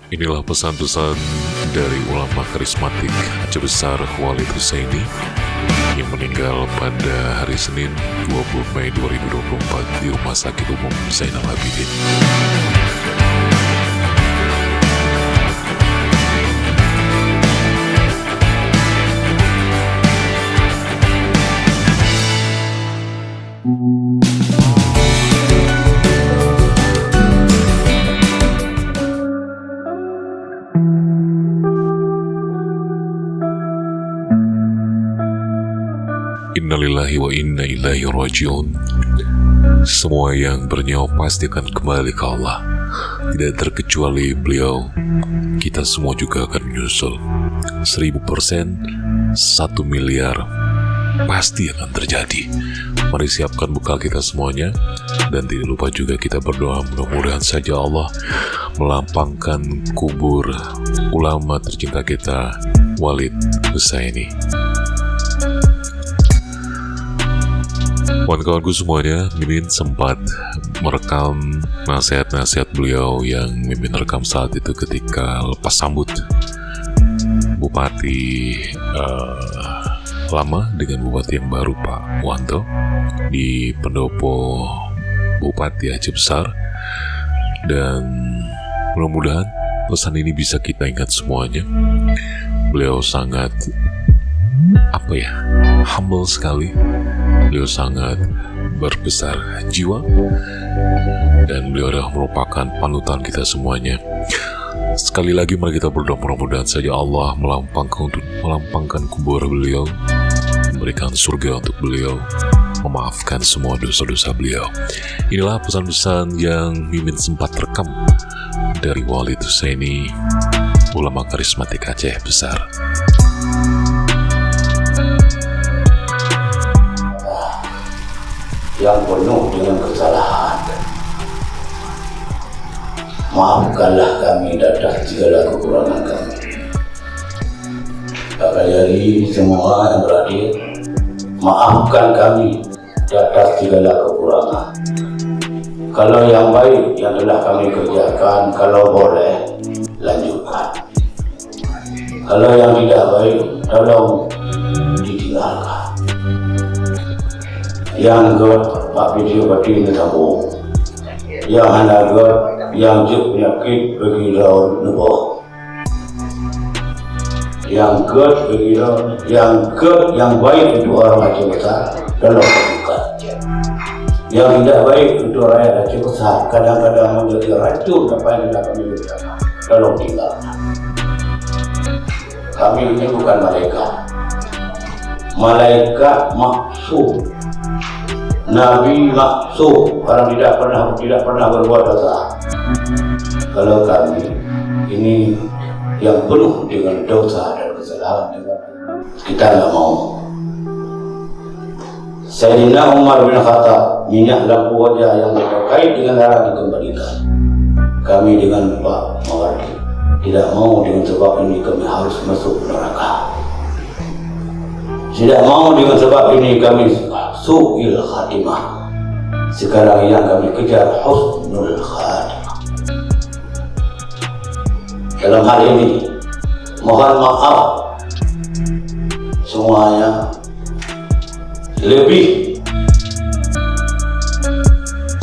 Inilah pesan-pesan dari ulama karismatik Aceh Besar Walid Husaini yang meninggal pada hari Senin 20 Mei 2024 di Rumah Sakit Umum Zainal Abidin. Innalillahi wa inna ilaihi raji'un. Semua yang bernyawa pasti akan kembali ke Allah. Tidak terkecuali beliau, kita semua juga akan menyusul. 1000%, 1 miliar pasti akan terjadi. Mari siapkan bekal kita semuanya. Dan tidak lupa juga kita berdoa, mudah-mudahan saja Allah melapangkan kubur ulama tercinta kita, Walid Husaini. Kawan-kawanku semuanya, Mimin sempat merekam nasihat-nasihat beliau yang Mimin rekam saat itu ketika lepas sambut Bupati lama dengan Bupati yang baru Pak Wanto di pendopo Bupati Aceh Besar. Dan mudah-mudahan pesan ini bisa kita ingat semuanya. Beliau sangat humble sekali. Beliau sangat berbesar jiwa dan beliau adalah merupakan panutan kita semuanya. Sekali lagi mari kita berdoa, mudah-mudahan saja Allah melapangkan kubur beliau, memberikan surga untuk beliau, memaafkan semua dosa-dosa beliau. Inilah pesan-pesan yang Mimin sempat rekam dari Walid Husaini, ulama karismatik Aceh Besar. Yang penuh dengan kesalahan, maafkanlah kami atas segala kekurangan kami. Kakak Yari, semua yang berhadir, maafkan kami atas segala kekurangan. Kalau yang baik yang telah kami kerjakan, kalau boleh lanjutkan. Kalau yang tidak baik, tolong ditinggalkan. Yang Pak video bagi netamu, yang hanagat, yang juk penyakit bagi lawan nebo, yang bagi lawan, yang baik untuk orang Aceh Besar, dalam kebukaan. Yang tidak baik untuk rakyat Aceh Besar, kadang-kadang menjadi racun apa yang tidak kami berikan, dalam tinggalkan. Kami ini bukan malaikat, malaikat maksud. Nabi maksud, orang tidak pernah berbuat dosa. Kalau kami ini yang penuh dengan dosa dan kesalahan, kita nggak mau. Sayyidina Umar bin Khattab, minyak lampu wajah yang terkait dengan darah dikembalikan. Kami dengan Pak Mawardi tidak mau, dengan sebab ini kami harus masuk neraka. Tidak mau, dengan sebab ini kami su'il khatimah. Sekarang yang kami kejar husnul khatimah. Dalam hal ini mohon maaf semuanya. Lebih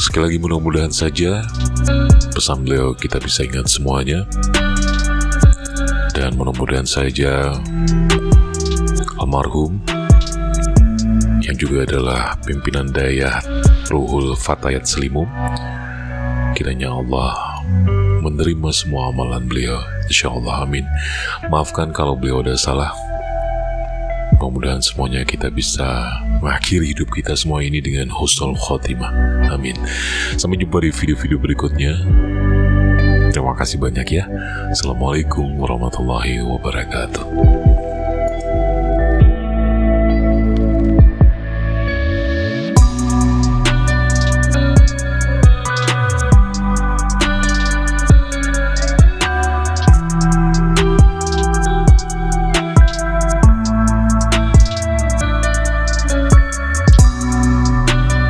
sekali lagi mudah-mudahan saja pesan beliau kita bisa ingat semuanya. Dan mudah-mudahan saja almarhum yang juga adalah pimpinan daya Ruhul Fatayat Selimum, kiranya Allah menerima semua amalan beliau, insyaallah, amin. Maafkan kalau beliau ada salah. Mudah-mudahan semuanya kita bisa mengakhiri hidup kita semua ini dengan husnul khotimah, amin. Sampai jumpa di video-video berikutnya. Terima kasih banyak ya. Assalamualaikum warahmatullahi wabarakatuh.